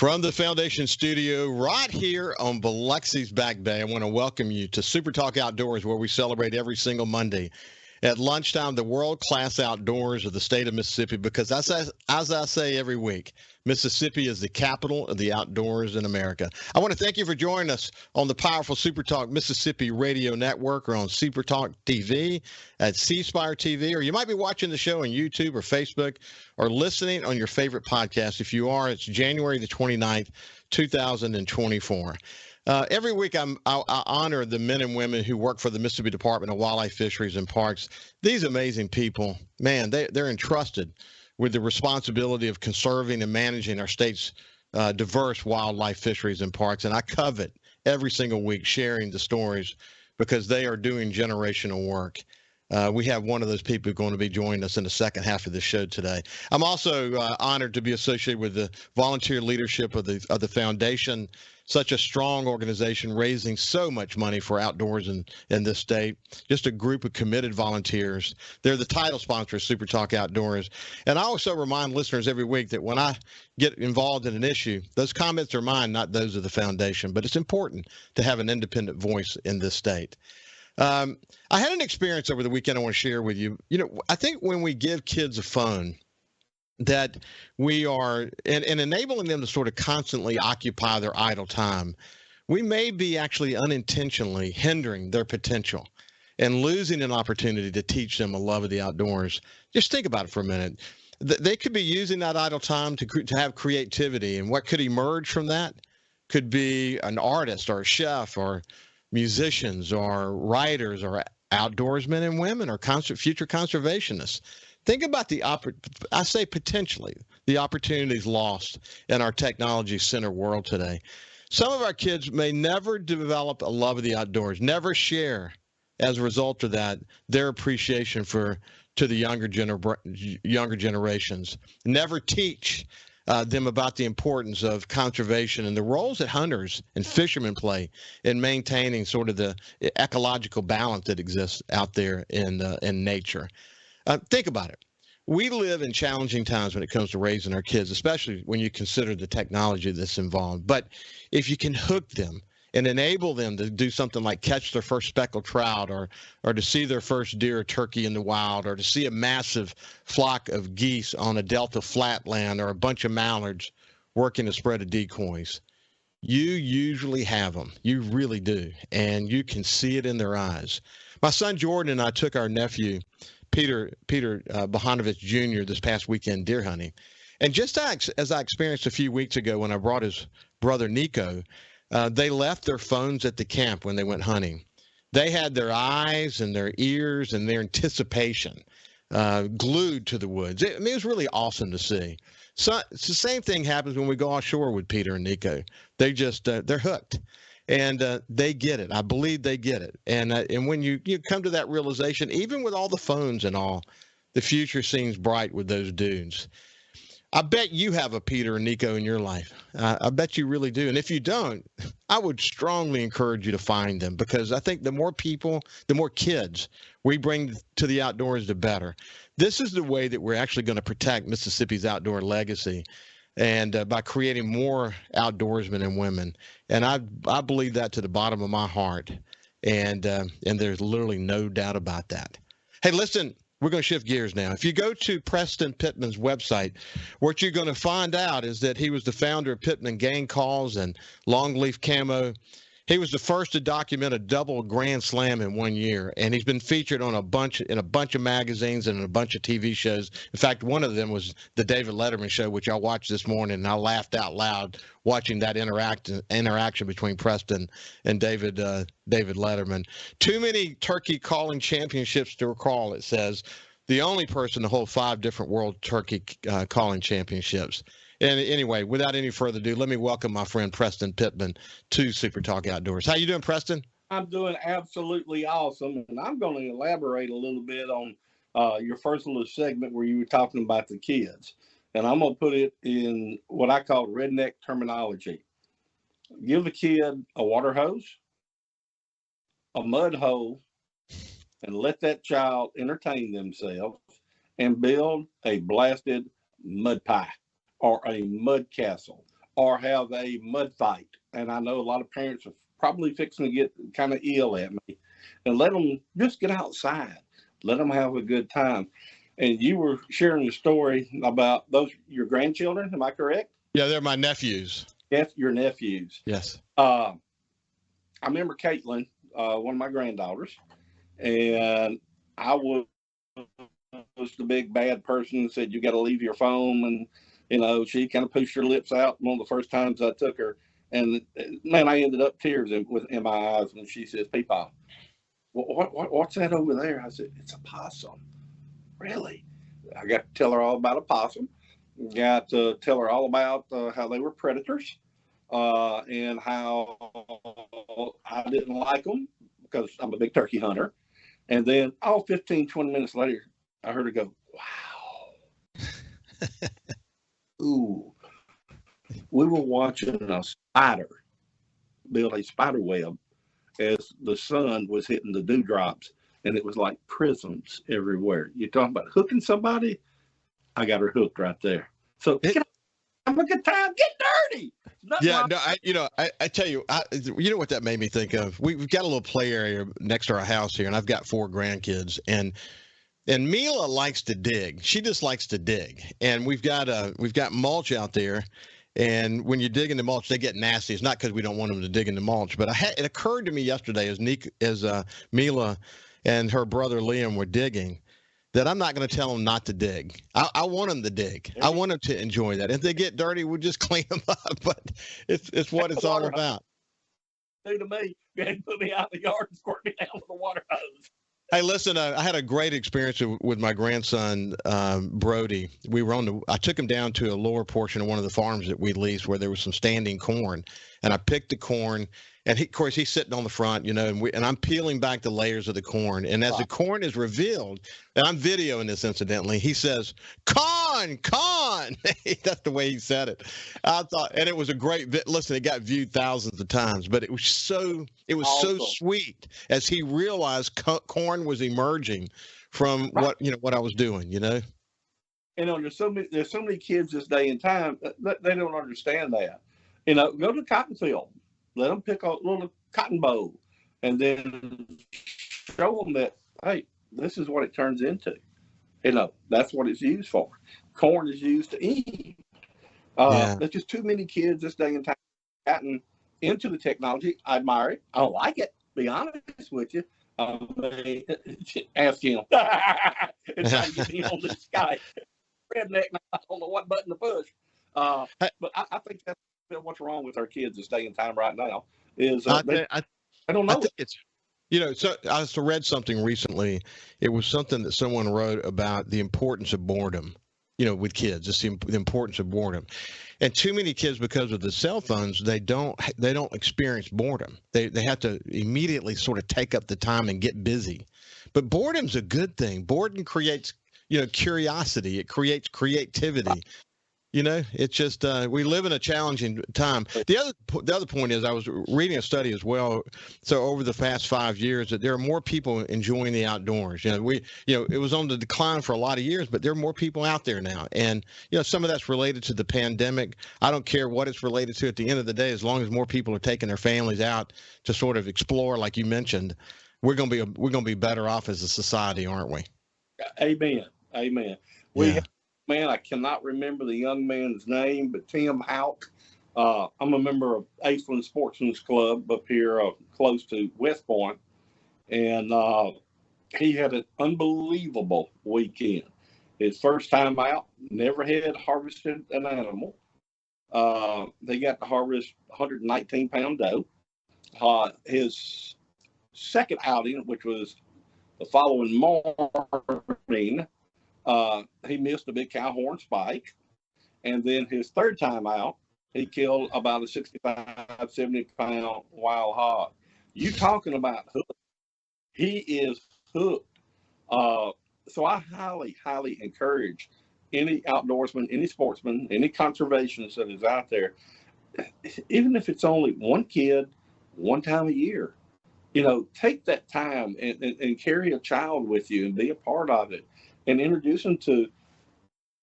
From the Foundation Studio right here on Biloxi's Back Bay, I want to welcome you to SuperTalk Outdoors, where we celebrate every single Monday at lunchtime the world-class outdoors of the state of Mississippi, because as I say every week, Mississippi is the capital of the outdoors in America. I want to thank you for joining us on the powerful SuperTalk Mississippi Radio Network, or on SuperTalk TV at C Spire TV, or you might be watching the show on YouTube or Facebook, or listening on your favorite podcast. If you are, it's January the 29th, 2024. Every week I honor the men and women who work for the Mississippi Department of Wildlife, Fisheries, and Parks. These amazing people, man, they're entrusted with the responsibility of conserving and managing our state's diverse wildlife, fisheries, and parks. And I covet every single week sharing the stories, because they are doing generational work. We have one of those people going to be joining us in the second half of the show today. I'm also honored to be associated with the volunteer leadership of the foundation, such a strong organization raising so much money for outdoors in this state. Just a group of committed volunteers. They're the title sponsor of SuperTalk Outdoors. And I also remind listeners every week that when I get involved in an issue, those comments are mine, not those of the foundation. But it's important to have an independent voice in this state. I had an experience over the weekend I want to share with you. You know, I think when we give kids a phone, that we are, and enabling them to sort of constantly occupy their idle time, we may be actually unintentionally hindering their potential and losing an opportunity to teach them a love of the outdoors. Just think about it for a minute. They could be using that idle time to have creativity, and what could emerge from that could be an artist or a chef or musicians or writers or outdoorsmen and women or future conservationists. Think about I say potentially, the opportunities lost in our technology-centered world today. Some of our kids may never develop a love of the outdoors, never share, as a result of that, their appreciation to the younger generations, never teach them about the importance of conservation and the roles that hunters and fishermen play in maintaining sort of the ecological balance that exists out there in nature. Think about it. We live in challenging times when it comes to raising our kids, especially when you consider the technology that's involved. But if you can hook them and enable them to do something like catch their first speckled trout, or to see their first deer or turkey in the wild, or to see a massive flock of geese on a delta flatland, or a bunch of mallards working a spread of decoys, you usually have them. You really do. And you can see it in their eyes. My son Jordan and I took our nephew, Peter Bohanovich Jr., this past weekend deer hunting. And just as I experienced a few weeks ago when I brought his brother Nico, they left their phones at the camp when they went hunting. They had their eyes and their ears and their anticipation glued to the woods. It was really awesome to see. So it's the same thing happens when we go offshore with Peter and Nico. They just they're hooked, and they get it. I believe they get it. And when you come to that realization, even with all the phones and all, the future seems bright with those dudes. I bet you have a Peter and Nico in your life. I bet you really do. And if you don't, I would strongly encourage you to find them, because I think the more people, the more kids we bring to the outdoors, the better. This is the way that we're actually going to protect Mississippi's outdoor legacy, and by creating more outdoorsmen and women. And I believe that to the bottom of my heart, and there's literally no doubt about that. Hey, listen. We're going to shift gears now. If you go to Preston Pittman's website, what you're going to find out is that he was the founder of Pittman Game Calls and Longleaf Camo. He was the first to document a double grand slam in 1 year, and he's been featured on a bunch of magazines and in a bunch of TV shows. In fact, one of them was the David Letterman show, which I watched this morning, and I laughed out loud watching that interaction between Preston and David Letterman. Too many turkey calling championships to recall, it says. The only person to hold 5 different world turkey calling championships. And anyway, without any further ado, let me welcome my friend Preston Pitman to SuperTalk Outdoors. How you doing, Preston? I'm doing absolutely awesome, and I'm going to elaborate a little bit on your first little segment where you were talking about the kids. And I'm going to put it in what I call redneck terminology. Give a kid a water hose, a mud hole, and let that child entertain themselves and build a blasted mud pie or a mud castle or have a mud fight. And I know a lot of parents are probably fixing to get kind of ill at me. And let them just get outside. Let them have a good time. And you were sharing a story about your grandchildren. Am I correct? Yeah, they're my nephews. Yes, your nephews. Yes. I remember Caitlin, one of my granddaughters, and I was the big bad person and said, you got to leave your phone. And, she kind of pushed her lips out one of the first times I took her. And, man, I ended up tears in my eyes. And she says, Peepaw, what's that over there? I said, it's a possum. Really? I got to tell her all about a possum. Got to tell her all about how they were predators and how I didn't like them because I'm a big turkey hunter. And then 15, 20 minutes later, I heard her go, wow. Ooh. We were watching a spider build a spider web as the sun was hitting the dewdrops, and it was like prisms everywhere. You're talking about hooking somebody? I got her hooked right there. So have a good time, get dirty. Yeah, no, I tell you, you know what that made me think of? We've got a little play area next to our house here, and I've got 4 grandkids, and Mila likes to dig. She just likes to dig, and we've got mulch out there. And when you dig into mulch, they get nasty. It's not because we don't want them to dig into mulch, but it occurred to me yesterday as Mila and her brother Liam were digging that I'm not going to tell them not to dig. I want them to dig. I want them to enjoy that. If they get dirty, we'll just clean them up. But it's what it's all about. Do to me, you had to put me out in the yard and squirt me down with a water hose. Hey, listen, I had a great experience with my grandson, Brody. I took him down to a lower portion of one of the farms that we leased where there was some standing corn, and I picked the corn, and of course, he's sitting on the front, and I'm peeling back the layers of the corn, and as the corn is revealed, and I'm videoing this incidentally, he says, "Con." That's the way he said it. I thought, and it was a great listen. It got viewed thousands of times, but it was so sweet as he realized corn was emerging from what I was doing. There's so many kids this day and time that they don't understand that. Go to the cotton field, let them pick a little cotton boll, and then show them that, hey, this is what it turns into. That's what it's used for. Corn is used to eat. There's just too many kids this day and time gotten into the technology. I admire it. I don't like it, be honest with you. Ask him. It's trying to get me on this guy. Redneck, I don't know what button to push. But I think that's what's wrong with our kids this day and time right now is I don't know. So I read something recently. It was something that someone wrote about the importance of boredom, with kids. It's the importance of boredom. And too many kids, because of the cell phones, they don't experience boredom. They have to immediately sort of take up the time and get busy. But boredom's a good thing. Boredom creates, curiosity. It creates creativity. It's just we live in a challenging time. The other point is I was reading a study as well. So over the past 5 years, that there are more people enjoying the outdoors. It was on the decline for a lot of years, but there are more people out there now. And some of that's related to the pandemic. I don't care what it's related to. At the end of the day, as long as more people are taking their families out to sort of explore, like you mentioned, we're gonna be better off as a society, aren't we? Amen. Man, I cannot remember the young man's name, but Tim Houck. I'm a member of Aceland Sportsman's Club up here close to West Point, and he had an unbelievable weekend. His first time out, never had harvested an animal. They got to harvest 119-pound doe. His second outing, which was the following morning, he missed a big cow horn spike. And then his third time out, he killed about a 65, 70-pound wild hog. You talking about hooked. He is hooked. So I highly, highly encourage any outdoorsman, any sportsman, any conservationist that is out there, even if it's only one kid, one time a year, take that time and carry a child with you and be a part of it. And introduce them to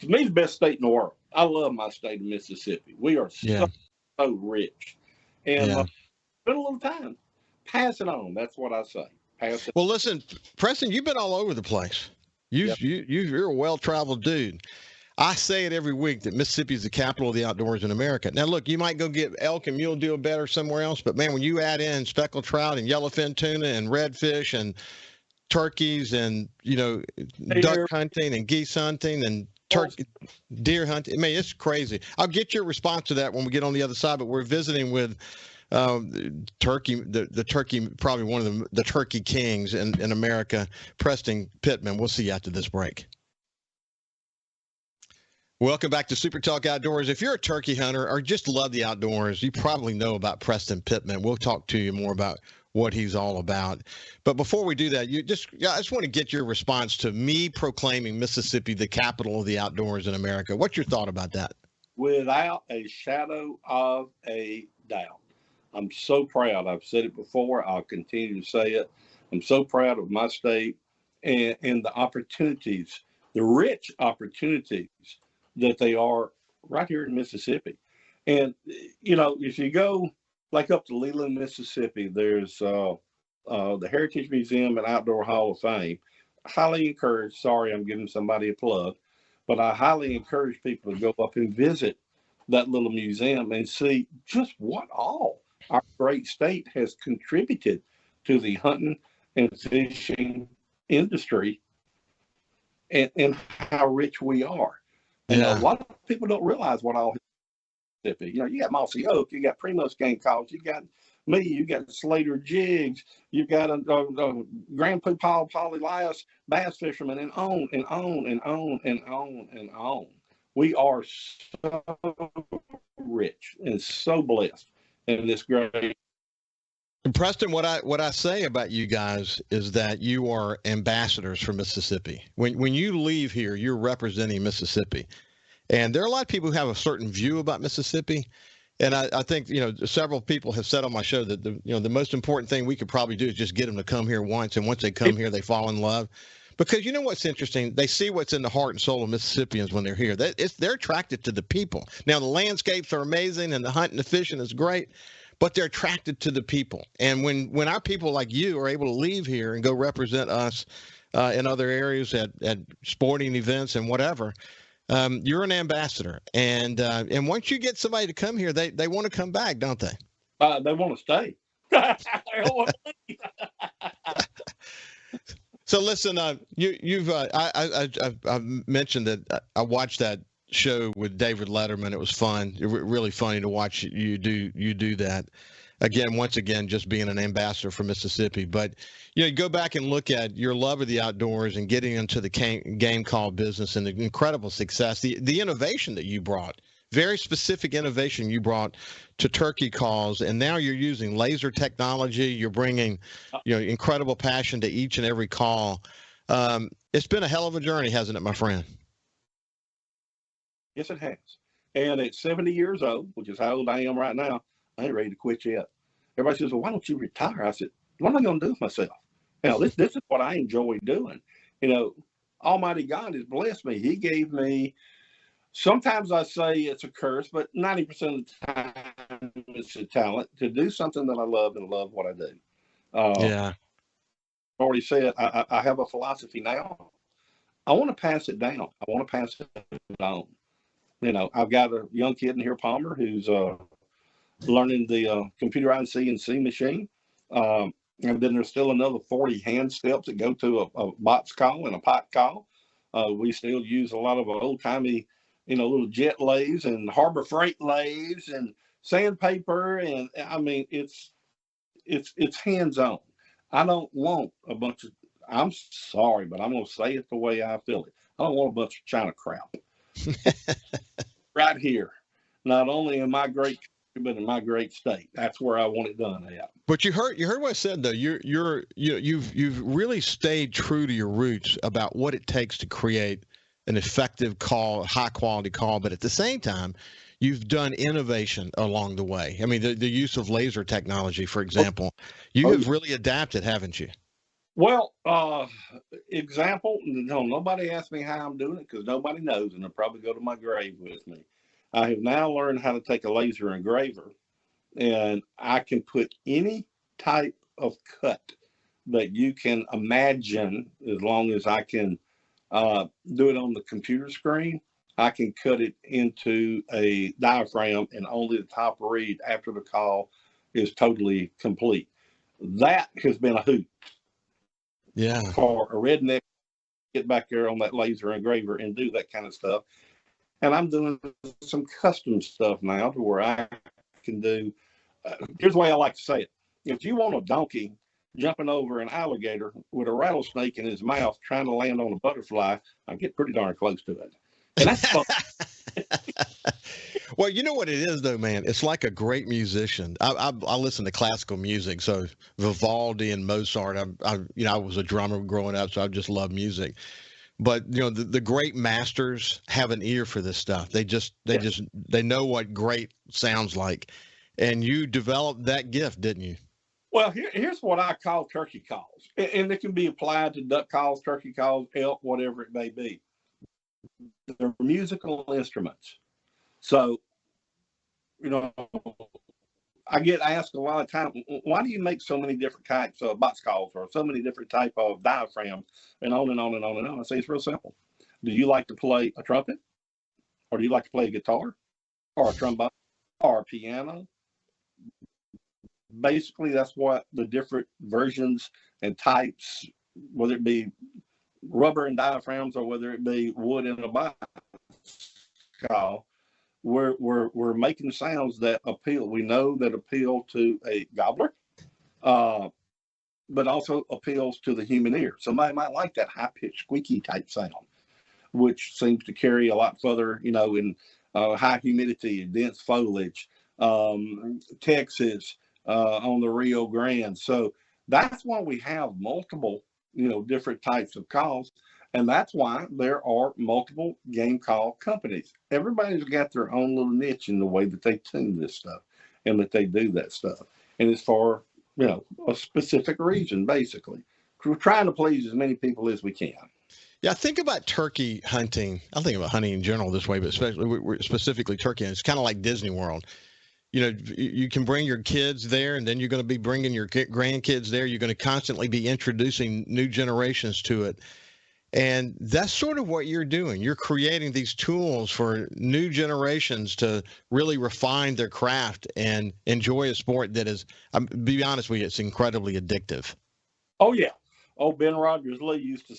me, the best state in the world. I love my state of Mississippi. We are Yeah. so rich. And Yeah. spend a little time. Pass it on. That's what I say. Pass it. Well, listen, Preston, you've been all over the place. Yep. You're a well-traveled dude. I say it every week that Mississippi is the capital of the outdoors in America. Now, look, you might go get elk and mule deer better somewhere else, but man, when you add in speckled trout and yellowfin tuna and redfish and turkeys and duck hunting and geese hunting and deer hunting, I mean, it's crazy. I'll get your response to that when we get on the other side. But we're visiting with turkey, the turkey, probably one of the turkey kings in America, Preston Pittman. We'll see you after this break. Welcome back to Super Talk Outdoors. If you're a turkey hunter or just love the outdoors, you probably know about Preston Pittman. We'll talk to you more about what he's all about. But before we do that, I just want to get your response to me proclaiming Mississippi the capital of the outdoors in America. What's your thought about that? Without a shadow of a doubt. I'm so proud. I've said it before. I'll continue to say it. I'm so proud of my state and the opportunities, the rich opportunities that they are right here in Mississippi. And, if you go like up to Leland, Mississippi, there's the Heritage Museum and Outdoor Hall of Fame. I highly encourage, sorry, I'm giving somebody a plug, but I highly encourage people to go up and visit that little museum and see just what all our great state has contributed to the hunting and fishing industry and how rich we are. And a lot of people don't realize what all Mississippi. You got Mossy Oak, you got Primos Game Calls, you got me, you got Slater Jigs, you got a Grand Poopah, Polylias, bass fishermen, and on and on and on and on and on. We are so rich and so blessed in this great. And Preston, what I say about you guys is that you are ambassadors for Mississippi. When you leave here, you're representing Mississippi. And there are a lot of people who have a certain view about Mississippi. And I think, several people have said on my show that the most important thing we could probably do is just get them to come here once. And once they come here, they fall in love. Because you know what's interesting? They see what's in the heart and soul of Mississippians when they're here. They're attracted to the people. Now, the landscapes are amazing and the hunting and the fishing is great, but they're attracted to the people. And when our people like you are able to leave here and go represent us in other areas at sporting events and whatever, you're an ambassador. And once you get somebody to come here, they want to come back, don't they? They want to stay. So listen, I've mentioned that I watched that show with David Letterman. It was fun, really funny to watch you do that. Once again, just being an ambassador for Mississippi. But you go back and look at your love of the outdoors and getting into the game call business and the incredible success, the innovation that you brought. Very specific innovation you brought to turkey calls, and now you're using laser technology. You're bringing, incredible passion to each and every call. It's been a hell of a journey, hasn't it, my friend? Yes, it has. And at 70 years old, which is how old I am right now, I ain't ready to quit yet. Everybody says, "Well, why don't you retire?" I said, "What am I going to do with myself? This is what I enjoy doing." Almighty God has blessed me. He gave me. Sometimes I say it's a curse, but 90% of the time it's a talent to do something that I love and love what I do. I've already said I have a philosophy now. I want to pass it down. I want to pass it on. I've got a young kid in here, Palmer, who's learning the computerized CNC machine. And then there's still another 40 hand steps that go to a box call and a pot call. We still use a lot of old-timey little jet lathes and Harbor Freight lathes and sandpaper. And I mean, it's hands-on. I don't want a bunch of, I'm sorry, but I'm going to say it the way I feel it. I don't want a bunch of China crap right here. Not only in my great country, but in my great state. That's where I want it done at. But you heard what I said though. You've really stayed true to your roots about what it takes to create an effective call, high quality call, but at the same time, you've done innovation along the way. I mean, the use of laser technology, for example, you have really adapted, haven't you? Well, example, no, nobody asked me how I'm doing it because nobody knows, and they'll probably go to my grave with me. I have now learned how to take a laser engraver, and I can put any type of cut that you can imagine, as long as I can do it on the computer screen. I can cut it into a diaphragm, and only the top read after the call is totally complete. That has been a hoot Yeah. for a redneck to get back there on that laser engraver and do that kind of stuff. And I'm doing some custom stuff now to where I can do. Here's the way I like to say it: if you want a donkey jumping over an alligator with a rattlesnake in his mouth trying to land on a butterfly, I get pretty darn close to it. And that's fun. Well, you know what it is, though, man. It's like a great musician. I listen to classical music, so Vivaldi and Mozart. I was a drummer growing up, so I just love music. But the great masters have an ear for this stuff. They know what great sounds like, and you developed that gift, didn't you? Well, here's what I call turkey calls, and it can be applied to duck calls, turkey calls, elk, whatever it may be. They're musical instruments. So, I get asked a lot of times, why do you make so many different types of box calls or so many different type of diaphragms, and on and on and on and on? I say it's real simple. Do you like to play a trumpet, or do you like to play a guitar, or a trombone, or a piano? Basically, that's what the different versions and types, whether it be rubber and diaphragms or whether it be wood in a box call, we're making sounds that appeal. We know that appeal to a gobbler, but also appeals to the human ear. Somebody might like that high-pitched squeaky type sound, which seems to carry a lot further, in high humidity and dense foliage, Texas, on the Rio Grande. So that's why we have multiple, different types of calls. And that's why there are multiple game call companies. Everybody's got their own little niche in the way that they tune this stuff and that they do that stuff. And it's for, a specific reason, basically. We're trying to please as many people as we can. Yeah, think about turkey hunting. I think about hunting in general this way, but specifically turkey. And it's kind of like Disney World. You can bring your kids there, and then you're going to be bringing your grandkids there. You're going to constantly be introducing new generations to it. And that's sort of what you're doing. You're creating these tools for new generations to really refine their craft and enjoy a sport that is, be honest with you, it's incredibly addictive. Oh, yeah. Oh, Ben Rogers Lee used to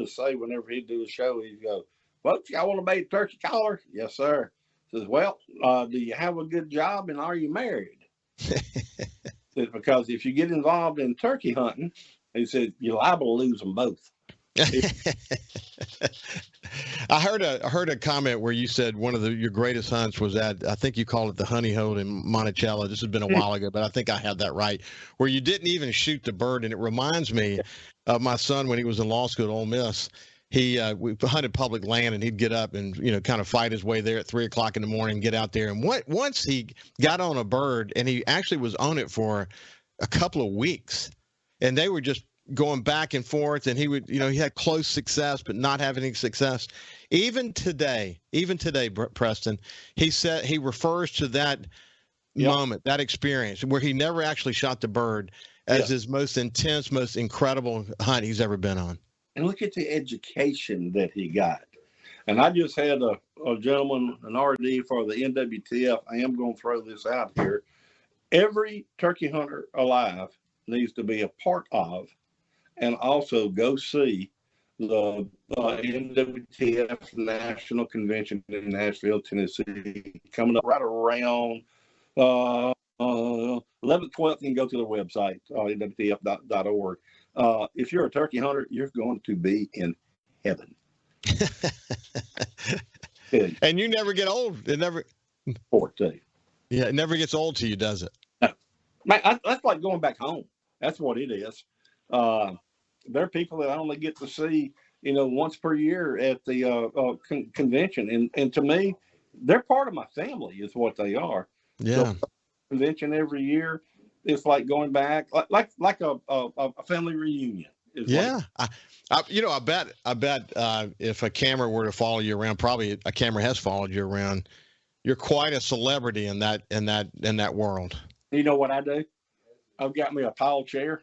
say whenever he'd do a show, he'd go, "Folks, y'all want to be a turkey caller?" "Yes, sir." Says, "Well, do you have a good job, and are you married?" Says, "Because if you get involved in turkey hunting," he said, "you're liable to lose them both." I heard a comment where you said one of your greatest hunts was at, I think you called it the honey hole in Monticello. This has been a while ago, but I think I had that right, where you didn't even shoot the bird. And it reminds me of my son when he was in law school at Ole Miss. We hunted public land, and he'd get up and kind of fight his way there at 3:00 in the morning, get out there. And once he got on a bird, and he actually was on it for a couple of weeks, and they were just going back and forth, and he would, he had close success, but not having any success. Even today, Preston, he said he refers to that moment, that experience where he never actually shot the bird as his most intense, most incredible hunt he's ever been on. And look at the education that he got. And I just had a gentleman, an RD for the NWTF. I am going to throw this out here. Every turkey hunter alive needs to be a part of and also go see the NWTF National Convention in Nashville, Tennessee, coming up right around 11th, 12th. You can go to the website, nwtf.org. If you're a turkey hunter, you're going to be in heaven. And you never get old. It never. 14. Yeah, it never gets old to you, does it? No. Man, that's like going back home. That's what it is. There are people that I only get to see, once per year at the convention, and to me, they're part of my family, is what they are. Yeah. So, convention every year, it's like going back, like a family reunion. Yeah. I bet if a camera were to follow you around, probably a camera has followed you around. You're quite a celebrity in that world. You know what I do? I've got me a tall chair.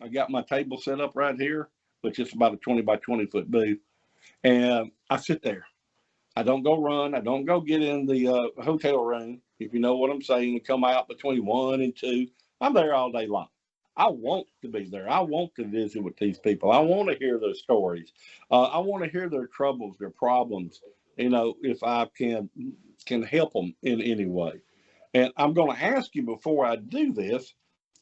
I got my table set up right here, which is about a 20 by 20 foot booth. And I sit there. I don't go run. I don't go get in the hotel room, if you know what I'm saying, and come out between 1 and 2. I'm there all day long. I want to be there. I want to visit with these people. I want to hear their stories. I want to hear their troubles, their problems, if I can help them in any way. And I'm going to ask you before I do this,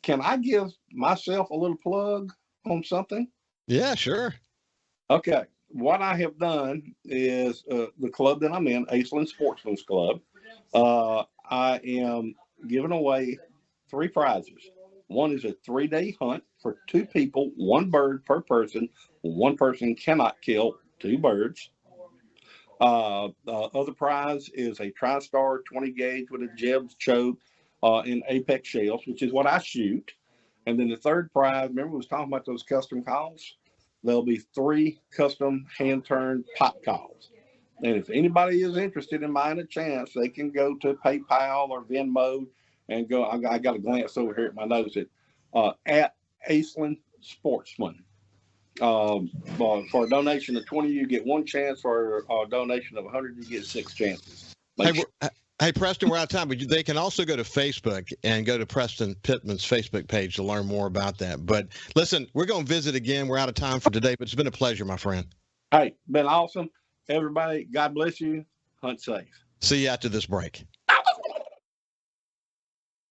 can I give myself a little plug on something? Yeah, sure. Okay. What I have done is the club that I'm in, Aceland Sportsman's Club, I am giving away 3 prizes. One is a 3-day hunt for 2 people, 1 bird per person. 1 person cannot kill 2 birds. The other prize is a TriStar 20 gauge with a Jeb's choke in Apex shells, which is what I shoot. And then the third prize, remember we was talking about those custom calls? There'll be 3 custom hand-turned pop calls. And if anybody is interested in buying a chance, they can go to PayPal or Venmo and go. I got a glance over here at my notes at Aceland Sportsman. For a donation of 20, you get 1 chance. For a donation of 100, you get 6 chances. Hey, Preston, we're out of time, but they can also go to Facebook and go to Preston Pittman's Facebook page to learn more about that. But listen, we're going to visit again. We're out of time for today, but it's been a pleasure, my friend. Hey, been awesome. Everybody, God bless you. Hunt safe. See you after this break.